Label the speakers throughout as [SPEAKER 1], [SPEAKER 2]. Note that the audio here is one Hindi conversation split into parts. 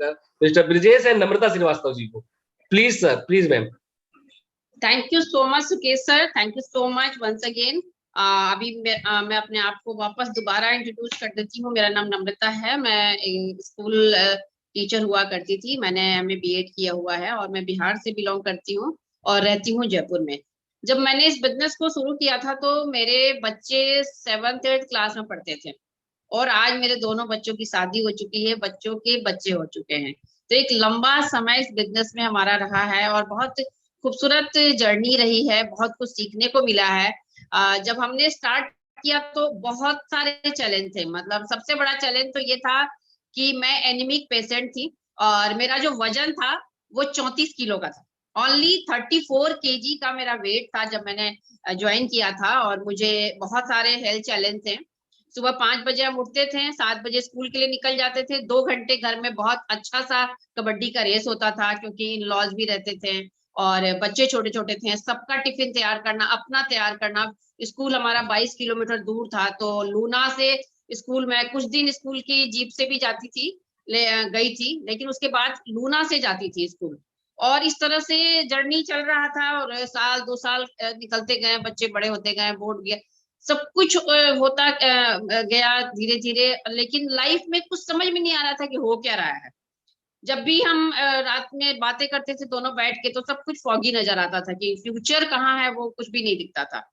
[SPEAKER 1] मिस्टर ब्रिजेश एंड नम्रता श्रीवास्तव जी को। Please sir, please ma'am.
[SPEAKER 2] Thank you so much Sukesh sir, thank you so much once again. अभी मैं अपने आप को वापस दोबारा इंट्रोड्यूस कर देती हूँ। मेरा नाम नम्रता है, मैं स्कूल टीचर हुआ करती थी। मैंने एमए बीएड किया हुआ है और मैं बिहार से बिलोंग करती हूँ और रहती हूँ जयपुर में। जब मैंने इस बिजनेस को शुरू किया था तो मेरे बच्चे 7th 8th क्लास में पढ़ते थे और आज मेरे दोनों बच्चों की शादी हो चुकी है, बच्चों के बच्चे हो चुके हैं। तो एक लंबा समय इस बिजनेस में हमारा रहा है और बहुत खूबसूरत जर्नी रही है, बहुत कुछ सीखने को मिला है। जब हमने स्टार्ट किया तो बहुत सारे चैलेंज थे। मतलब सबसे बड़ा चैलेंज तो ये था कि मैं एनीमिक पेशेंट थी और मेरा जो वजन था वो 34 किलो का था। ओनली 34 केजी का मेरा वेट था जब मैंने ज्वाइन किया था और मुझे बहुत सारे हेल्थ चैलेंज थे। सुबह 5 बजे हम उठते थे, 7 बजे स्कूल के लिए निकल जाते थे। 2 घंटे घर में बहुत अच्छा सा कबड्डी का रेस होता था क्योंकि इन लॉज भी रहते थे और बच्चे छोटे छोटे थे। सबका टिफिन तैयार करना, अपना तैयार करना। स्कूल हमारा 22 किलोमीटर दूर था तो लूना से स्कूल में कुछ दिन स्कूल की जीप से भी जाती थी, गई थी, लेकिन उसके बाद लूना से जाती थी स्कूल। और इस तरह से जर्नी चल रहा था और साल 2 साल निकलते गए, बच्चे बड़े होते गए, बोर्ड गया, सब कुछ होता गया धीरे धीरे। लेकिन लाइफ में कुछ समझ में नहीं आ रहा था कि हो क्या रहा है। जब भी हम रात में बातें करते थे दोनों बैठ के तो सब कुछ फॉगी नजर आता था कि फ्यूचर कहाँ है वो कुछ भी नहीं दिखता था।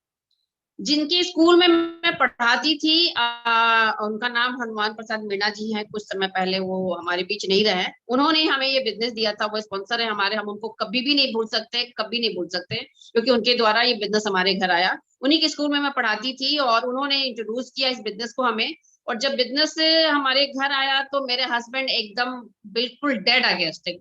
[SPEAKER 2] जिनके स्कूल में मैं पढ़ाती थी उनका नाम हनुमान प्रसाद मीणा जी हैं। कुछ समय पहले वो हमारे बीच नहीं रहे। उन्होंने हमें ये बिजनेस दिया था, वो स्पॉन्सर है हमारे। हम उनको कभी भी नहीं भूल सकते, कभी नहीं भूल सकते, क्योंकि उनके द्वारा ये बिजनेस हमारे घर आया। उन्हीं के स्कूल में मैं पढ़ाती थी और उन्होंने इंट्रोड्यूस किया इस बिजनेस को हमें। और जब बिजनेस हमारे घर आया तो मेरे हस्बैंड एकदम बिल्कुल डेड अगेंस्ट थे,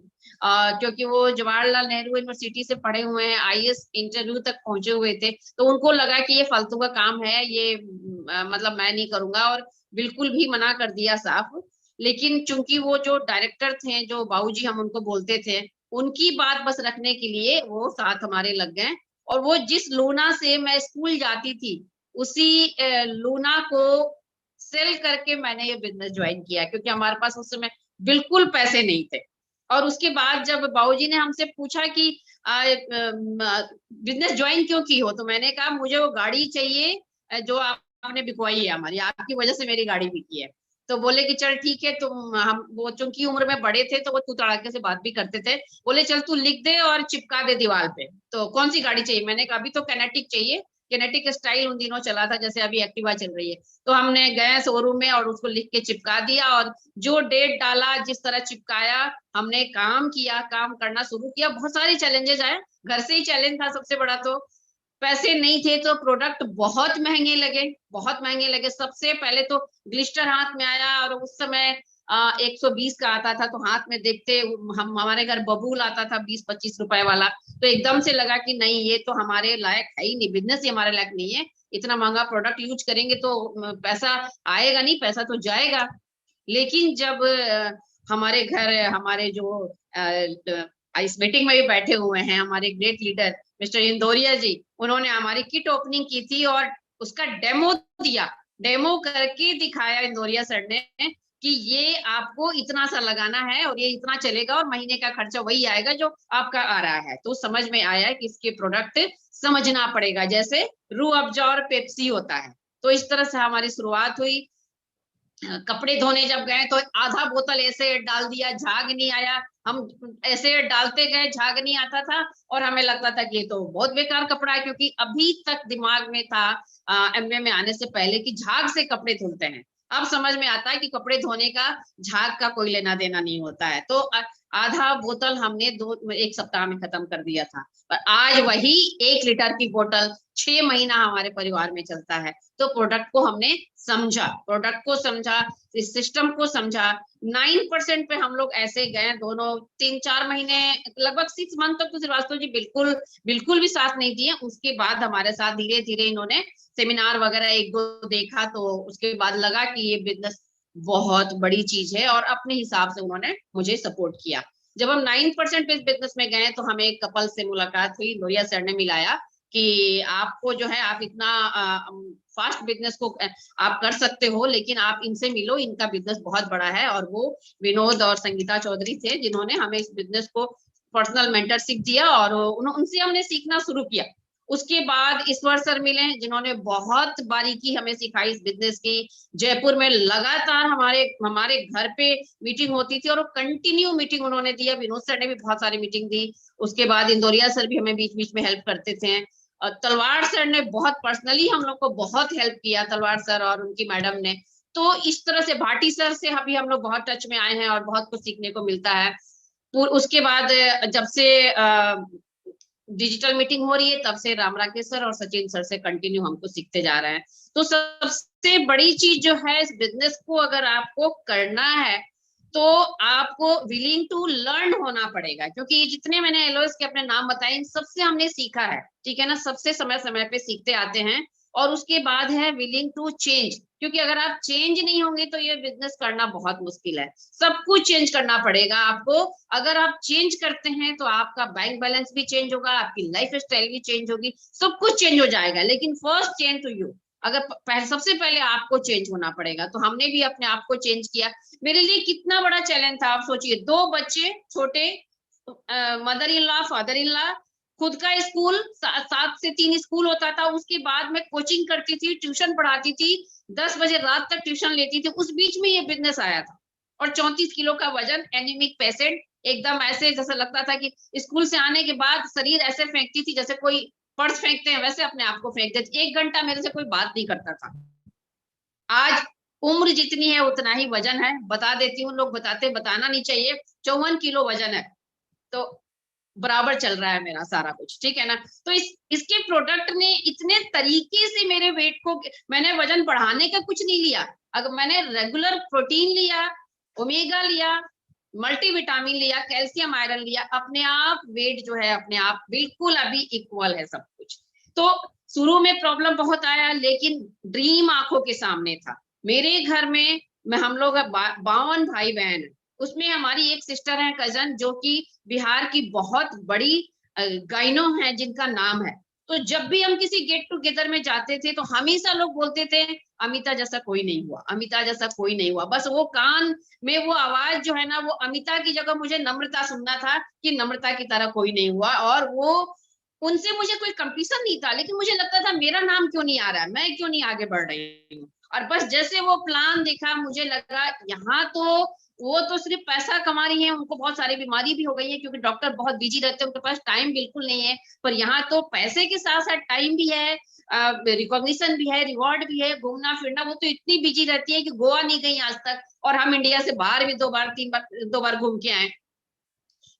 [SPEAKER 2] क्योंकि वो जवाहरलाल नेहरू यूनिवर्सिटी से पढ़े हुए हैं, आईएएस इंटरव्यू तक पहुंचे हुए थे। तो उनको लगा कि ये फालतू का काम है, ये मतलब मैं नहीं करूंगा और बिल्कुल भी मना कर दिया साफ। लेकिन चूंकि वो जो डायरेक्टर थे, जो बाबूजी हम उनको बोलते थे, उनकी बात बस रखने के लिए वो साथ हमारे लग गए। और वो जिस लूना से मैं स्कूल जाती थी उसी लूना को सेल करके मैंने ये बिजनेस ज्वाइन किया, क्योंकि हमारे पास उस समय बिल्कुल पैसे नहीं थे। और उसके बाद जब बाबूजी ने हमसे पूछा कि बिजनेस ज्वाइन क्यों की हो, तो मैंने कहा मुझे वो गाड़ी चाहिए जो आपने बिकवाई है हमारी, आपकी वजह से मेरी गाड़ी बिकी है। तो बोले कि चल ठीक है, तुम हम वो चूंकि उम्र में बड़े थे तो वो तू तड़ाके से बात भी करते थे। बोले चल तू लिख दे और चिपका दे दीवार पे। तो कौन सी गाड़ी चाहिए? मैंने कहा अभी तो कैनेटिक चाहिए। कैनेटिक स्टाइल उन दिनों चला था जैसे अभी एक्टिवा चल रही है। तो हमने गए शोरूम में और उसको लिख के चिपका दिया और जो डेट डाला, जिस तरह चिपकाया, हमने काम किया, काम करना शुरू किया। बहुत सारे चैलेंजेस आए, घर से ही चैलेंज था सबसे बड़ा। तो पैसे नहीं थे तो प्रोडक्ट बहुत महंगे लगे, बहुत महंगे लगे। सबसे पहले तो ग्लिस्टर हाथ में आया और उस समय 120 का आता था। तो हाथ में देखते हम, हमारे घर बबूल आता था 20-25 रुपए वाला। तो एकदम से लगा कि नहीं, ये तो हमारे लायक है ही नहीं, बिजनेस ही हमारे लायक नहीं है। इतना महंगा प्रोडक्ट यूज करेंगे तो पैसा आएगा नहीं, पैसा तो जाएगा। लेकिन जब हमारे घर, हमारे जो इस मीटिंग में भी बैठे हुए हैं हमारे ग्रेट लीडर मिस्टर इंदौरिया जी, उन्होंने हमारी किट ओपनिंग की थी और उसका डेमो दिया। डेमो करके दिखाया इंदौरिया सर ने कि ये आपको इतना सा लगाना है और ये इतना चलेगा और महीने का खर्चा वही आएगा जो आपका आ रहा है। तो समझ में आया कि इसके प्रोडक्ट समझना पड़ेगा, जैसे रूह अफ़ज़ा और पेप्सी होता है। तो इस तरह से हमारी शुरुआत हुई। कपड़े धोने जब गए तो आधा बोतल ऐसे डाल दिया, झाग नहीं आया। हम ऐसे डालते गए, झाग नहीं आता था और हमें लगता था कि ये तो बहुत बेकार कपड़ा है, क्योंकि अभी तक दिमाग में था एमए में आने से पहले कि झाग से कपड़े धुलते हैं। अब समझ में आता है कि कपड़े धोने का झाग का कोई लेना देना नहीं होता है। तो आधा बोतल हमने 1 सप्ताह में खत्म कर दिया था। पर आज वही 1 लीटर की बोतल 6 महीना हमारे परिवार में चलता है। तो प्रोडक्ट को हमने समझा, प्रोडक्ट को समझा, इस सिस्टम को समझा। 9% पे हम लोग ऐसे गए, दोनों 3-4 महीने, लगभग 6 मंथ तक तो श्रीवास्तव जी बिल्कुल बिल्कुल भी साथ नहीं दिए। उसके बाद हमारे साथ धीरे धीरे इन्होंने सेमिनार वगैरह 1-2 देखा तो उसके बाद लगा कि ये बिजनेस बहुत बड़ी चीज है और अपने हिसाब से उन्होंने मुझे सपोर्ट किया। जब हम 9% पे इस बिजनेस में गए तो हमें एक कपल से मुलाकात हुई, लोहिया सर ने मिलाया कि आपको जो है आप इतना फास्ट बिजनेस को आप कर सकते हो, लेकिन आप इनसे मिलो, इनका बिजनेस बहुत बड़ा है। और वो विनोद और संगीता चौधरी थे जिन्होंने हमें इस बिजनेस को पर्सनल मेंटरशिप दिया और उनसे हमने सीखना शुरू किया। उसके बाद ईश्वर सर मिले जिन्होंने बहुत बारीकी हमें सिखाई इस बिजनेस की। जयपुर में लगातार हमारे हमारे घर पे मीटिंग होती थी और कंटिन्यू मीटिंग उन्होंने दिया। विनोद सर ने भी बहुत सारी मीटिंग दी। उसके बाद इंदौरिया सर भी हमें बीच बीच में हेल्प करते थे। तलवार सर ने बहुत पर्सनली हम लोग को बहुत हेल्प किया, तलवार सर और उनकी मैडम ने। तो इस तरह से भाटी सर से अभी हम लोग बहुत टच में आए हैं और बहुत कुछ सीखने को मिलता है। उसके बाद जब से डिजिटल मीटिंग हो रही है तब से राम राकेश सर और सचिन सर से कंटिन्यू हमको सीखते जा रहे हैं। तो सबसे बड़ी चीज जो है इस बिजनेस को अगर आपको करना है तो आपको विलिंग टू लर्न होना पड़ेगा, क्योंकि जितने मैंने एलओएस के अपने नाम बताए इन सबसे हमने सीखा है, ठीक है ना, सबसे समय समय पे सीखते आते हैं। और उसके बाद है विलिंग टू चेंज, क्योंकि अगर आप चेंज नहीं होंगे तो ये बिजनेस करना बहुत मुश्किल है। सब कुछ चेंज करना पड़ेगा आपको। अगर आप चेंज करते हैं तो आपका बैंक बैलेंस भी चेंज होगा, आपकी लाइफ स्टाइल भी चेंज होगी, सब कुछ चेंज हो जाएगा। लेकिन फर्स्ट चेंज टू यू, अगर सबसे पहले आपको चेंज होना पड़ेगा। तो हमने भी अपने आप को चेंज किया। मेरे लिए कितना बड़ा चैलेंज था आप सोचिए, 2 बच्चे छोटे, mother in law father in law, खुद का स्कूल 7 से 3 स्कूल होता था, उसके बाद मैं कोचिंग करती थी, ट्यूशन पढ़ाती थी, 10 बजे रात तक ट्यूशन लेती थी। उस बीच में ये बिजनेस आया था। और 34 किलो का वजन, एनीमिक पेशेंट, एकदम ऐसे जैसे लगता था कि स्कूल से आने के बाद शरीर ऐसे फेंकती थी जैसे कोई पर्स फेंकते हैं, वैसे अपने आप को फेंक देती। 1 घंटा मेरे से कोई बात नहीं करता था। आज उम्र जितनी है उतना ही वजन है, बता देती हूँ, लोग बताना नहीं चाहिए, 54 किलो वजन है। तो बराबर चल रहा है मेरा सारा कुछ, ठीक है ना। तो इसके प्रोडक्ट ने इतने तरीके से मेरे वेट को, मैंने वजन बढ़ाने का कुछ नहीं लिया, अगर मैंने रेगुलर प्रोटीन लिया, ओमेगा लिया, मल्टीविटामिन लिया, कैल्शियम आयरन लिया, अपने आप वेट जो है अपने आप बिल्कुल अभी इक्वल है सब कुछ। तो शुरू में प्रॉब्लम बहुत आया, लेकिन ड्रीम आंखों के सामने था। मेरे घर में हम लोग 52 भाई बहन, उसमें हमारी एक सिस्टर है कजन जो कि बिहार की बहुत बड़ी गाइनो है जिनका नाम है। तो जब भी हम किसी गेट टुगेदर में जाते थे तो हमेशा लोग बोलते थे अमिता जैसा कोई नहीं हुआ, अमिता जैसा कोई नहीं हुआ। बस वो कान में वो आवाज जो है ना, वो अमिता की जगह मुझे नम्रता सुनना था कि नम्रता की तरह कोई नहीं हुआ। और वो उनसे मुझे कोई कंपटीशन नहीं था, लेकिन मुझे लगता था मेरा नाम क्यों नहीं आ रहा है, मैं क्यों नहीं आगे बढ़ रही हूँ। और बस जैसे वो प्लान देखा मुझे लगा यहाँ तो वो तो सिर्फ पैसा कमा रही है, उनको बहुत सारी बीमारी भी हो गई है क्योंकि डॉक्टर बहुत बिजी रहते हैं, उनके पास टाइम बिल्कुल नहीं है। पर यहाँ तो पैसे के साथ साथ टाइम भी है, रिकॉग्निशन भी है, रिवॉर्ड भी है, घूमना फिरना। वो तो इतनी बिजी रहती है कि गोवा नहीं गई आज तक, और हम इंडिया से बाहर भी 2 बार घूम के आए।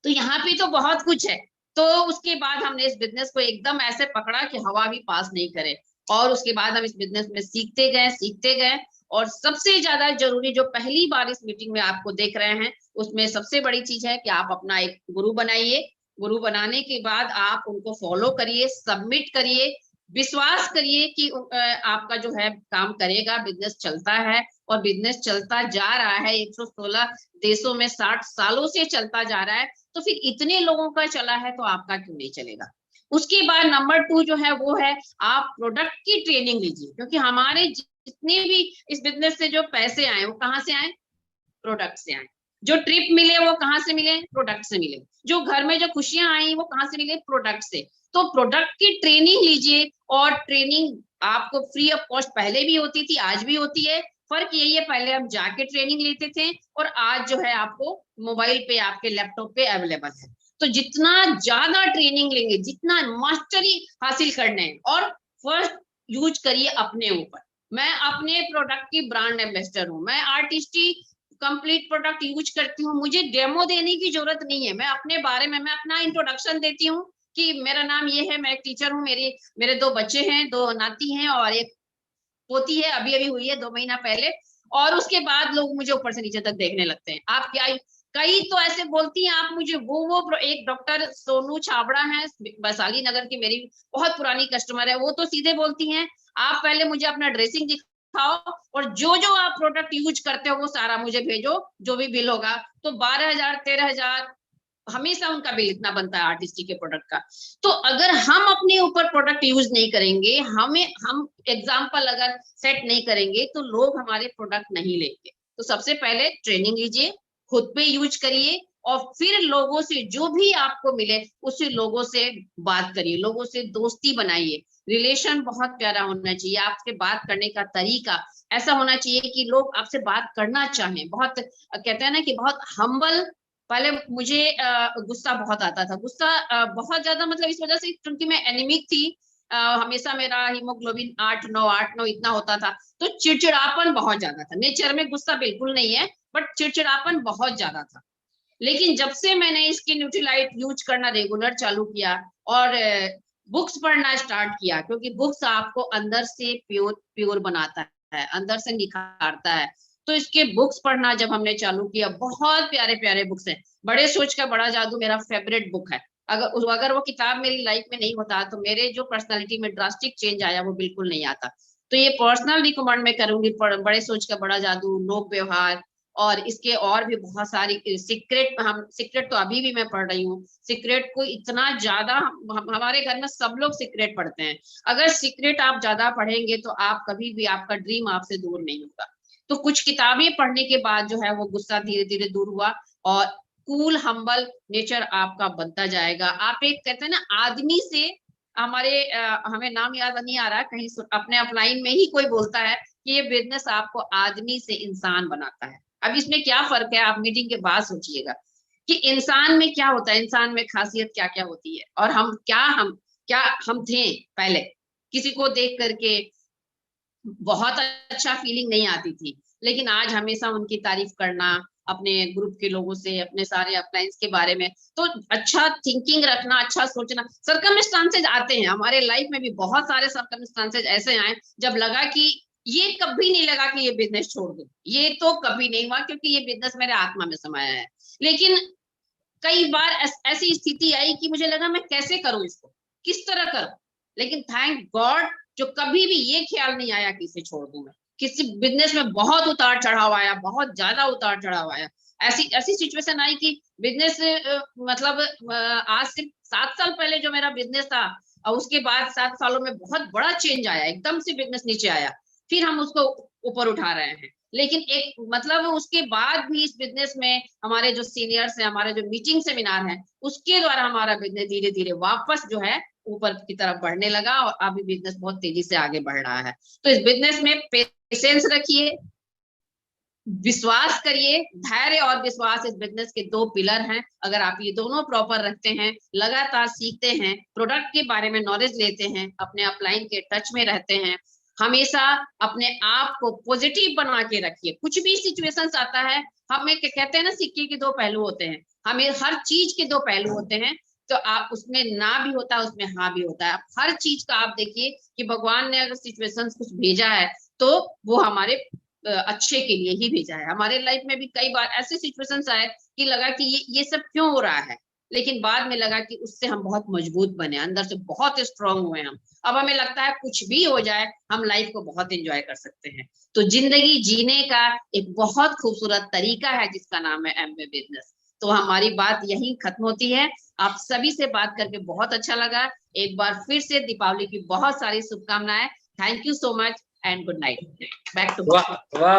[SPEAKER 2] तो यहाँ पे तो बहुत कुछ है। तो उसके बाद हमने इस बिजनेस को एकदम ऐसे पकड़ा कि हवा भी पास नहीं करे। और उसके बाद हम इस बिजनेस में सीखते गए। और सबसे ज्यादा जरूरी जो पहली बार इस मीटिंग में आपको देख रहे हैं, उसमें सबसे बड़ी चीज है कि आप अपना एक गुरु बनाइए। गुरु बनाने के बाद आप उनको फॉलो करिए, सबमिट करिए, विश्वास करिए कि आपका जो है काम करेगा, बिजनेस चलता है। और बिजनेस चलता जा रहा है 116 देशों में, 60 सालों से चलता जा रहा है। तो फिर इतने लोगों का चला है तो आपका क्यों नहीं चलेगा। उसके बाद नंबर 2 जो है वो है आप प्रोडक्ट की ट्रेनिंग लीजिए, क्योंकि हमारे जितने भी इस बिजनेस से जो पैसे आए वो कहाँ से आए, प्रोडक्ट से आए। जो ट्रिप मिले वो कहाँ से मिले, प्रोडक्ट से मिले। जो घर में जो खुशियां आई वो कहाँ से मिले, प्रोडक्ट से। तो प्रोडक्ट की ट्रेनिंग लीजिए। और ट्रेनिंग आपको फ्री ऑफ कॉस्ट पहले भी होती थी, आज भी होती है। फर्क यही है, पहले हम जाके ट्रेनिंग लेते थे और आज जो है आपको मोबाइल पे, आपके लैपटॉप पे अवेलेबल है। तो जितना ज्यादा ट्रेनिंग लेंगे, जितना मास्टरी हासिल करने हैं, और फर्स्ट यूज करिए अपने ऊपर। मैं अपने प्रोडक्ट की ब्रांड एम्बेसडर हूँ, मैं आर्टिस्टी कंप्लीट प्रोडक्ट यूज करती हूँ, मुझे डेमो देने की जरूरत नहीं है। मैं अपने बारे में मैं अपना इंट्रोडक्शन देती हूँ कि मेरा नाम ये है, मैं एक टीचर हूँ, मेरे 2 बच्चे हैं, 2 नाती हैं और एक पोती है, अभी अभी हुई है 2 महीना पहले। और उसके बाद लोग मुझे ऊपर से नीचे तक देखने लगते हैं। आप क्या, कई तो ऐसे बोलती हैं आप मुझे, वो एक डॉक्टर सोनू छाबड़ा है वैशाली नगर की, मेरी बहुत पुरानी कस्टमर है, वो तो सीधे बोलती हैं आप पहले मुझे अपना ड्रेसिंग दिखाओ और जो जो आप प्रोडक्ट यूज करते हो वो सारा मुझे भेजो, जो भी बिल होगा। तो 12,000 13,000 हमेशा उनका बिल इतना बनता है आर्टिस्टी के प्रोडक्ट का। तो अगर हम अपने ऊपर प्रोडक्ट यूज नहीं करेंगे, हम एग्जाम्पल अगर सेट नहीं करेंगे, तो लोग हमारे प्रोडक्ट नहीं लेंगे। तो सबसे पहले ट्रेनिंग लीजिए, खुद पे यूज करिए, और फिर लोगों से जो भी आपको मिले उससे लोगों से बात करिए, लोगों से दोस्ती बनाइए। रिलेशन बहुत प्यारा होना चाहिए, आपसे बात करने का तरीका ऐसा होना चाहिए कि लोग आपसे बात करना चाहें। बहुत कहते हैं ना कि बहुत हम्बल। पहले मुझे गुस्सा बहुत आता था, गुस्सा बहुत ज्यादा, मतलब इस वजह से क्योंकि मैं एनीमिक थी, हमेशा मेरा हीमोग्लोबिन 8-9 इतना होता था, तो चिड़चिड़ापन बहुत ज्यादा था। नेचर में गुस्सा बिल्कुल नहीं है, बट चिड़चिड़ापन बहुत ज्यादा था। लेकिन जब से मैंने इसकी न्यूट्रीलाइट यूज करना रेगुलर चालू किया और बुक्स पढ़ना स्टार्ट किया, क्योंकि बुक्स आपको अंदर से प्योर बनाता है, अंदर से निखारता है। तो इसके बुक्स पढ़ना जब हमने चालू किया, बहुत प्यारे प्यारे बुक्स हैं। बड़े सोच का बड़ा जादू मेरा फेवरेट बुक है। अगर वो किताब मेरी लाइफ में नहीं होता, तो मेरे जो पर्सनालिटी में ड्रास्टिक चेंज आया वो बिल्कुल नहीं आता। तो ये पर्सनल रिकमेंड मैं करूंगी, बड़े सोच का बड़ा जादू, लोक व्यवहार, और इसके और भी बहुत सारी सीक्रेट तो अभी भी मैं पढ़ रही हूँ। सीक्रेट को इतना ज्यादा हमारे घर में सब लोग सीक्रेट पढ़ते हैं। अगर सीक्रेट आप ज्यादा पढ़ेंगे तो आप कभी भी, आपका ड्रीम आपसे दूर नहीं होगा। तो कुछ किताबें पढ़ने के बाद जो है वो गुस्सा धीरे धीरे दूर हुआ, और कूल हम्बल नेचर आपका बनता जाएगा। आप एक कहते हैं ना आदमी से, हमें नाम याद नहीं आ रहा, कहीं अपने अपलाइन में ही कोई बोलता है कि ये बिजनेस आपको आदमी से इंसान बनाता है। अब इसमें क्या फर्क है, आप मीटिंग के बाद सोचिएगा कि इंसान में क्या होता है, इंसान में खासियत क्या क्या होती है, और हम थे पहले। किसी को देख करके बहुत अच्छा फीलिंग नहीं आती थी, लेकिन आज हमेशा उनकी तारीफ करना, अपने ग्रुप के लोगों से, अपने सारे अपलाइंस के बारे में, तो अच्छा थिंकिंग रखना, अच्छा सोचना। सर्कमस्टांसेस आते हैं हमारे लाइफ में भी, बहुत सारे सर्कमस्टांसेस ऐसे आए जब लगा कि ये कभी नहीं लगा कि ये बिजनेस छोड़ दूं, ये तो कभी नहीं हुआ, क्योंकि ये बिजनेस मेरे आत्मा में समाया है। लेकिन कई बार ऐसी स्थिति आई कि मुझे लगा मैं कैसे करूं इसको, किस तरह करूं, लेकिन थैंक गॉड जो कभी भी ये ख्याल नहीं आया कि इसे छोड़ दूं मैं। किसी बिजनेस में बहुत उतार चढ़ाव आया, बहुत ज्यादा उतार चढ़ाव आया। ऐसी ऐसी सिचुएशन आई कि बिजनेस मतलब आज से 7 साल पहले जो मेरा बिजनेस था, और उसके बाद 7 सालों में बहुत बड़ा चेंज आया, एकदम से बिजनेस नीचे आया, फिर हम उसको ऊपर उठा रहे हैं। लेकिन एक मतलब उसके बाद भी इस बिजनेस में हमारे जो सीनियर्स हैं, हमारे जो मीटिंग सेमिनार हैं, उसके द्वारा हमारा बिजनेस धीरे धीरे वापस जो है ऊपर की तरफ बढ़ने लगा, और अभी बिजनेस बहुत तेजी से आगे बढ़ रहा है। तो इस बिजनेस में पेशेंस रखिए, विश्वास करिए। धैर्य और विश्वास इस बिजनेस के 2 पिलर हैं। अगर आप ये दोनों प्रॉपर रखते हैं, लगातार सीखते हैं, प्रोडक्ट के बारे में नॉलेज लेते हैं, अपने अपलाइन के टच में रहते हैं, हमेशा अपने आप को पॉजिटिव बना के रखिए। कुछ भी सिचुएशंस आता है, हमें कहते हैं ना सिक्के के 2 पहलू होते हैं, हमें हर चीज के 2 पहलू होते हैं। तो आप उसमें ना भी होता है, उसमें हाँ भी होता है। हर चीज का आप देखिए कि भगवान ने अगर सिचुएशंस कुछ भेजा है, तो वो हमारे अच्छे के लिए ही भेजा है। हमारे लाइफ में भी कई बार ऐसे सिचुएशंस आए कि लगा कि ये सब क्यों हो रहा है, लेकिन बाद में लगा कि उससे हम बहुत मजबूत बने, अंदर से बहुत स्ट्रांग हुए हम। अब हमें लगता है कुछ भी हो जाए, हम लाइफ को बहुत एंजॉय कर सकते हैं। तो जिंदगी जीने का एक बहुत खूबसूरत तरीका है, जिसका नाम है एमवे बिजनेस। तो हमारी बात यहीं खत्म होती है। आप सभी से बात करके बहुत अच्छा लगा। एक बार फिर से दीपावली की बहुत सारी शुभकामनाएं। Thank you so much and good night. Back to
[SPEAKER 1] वाह वाह।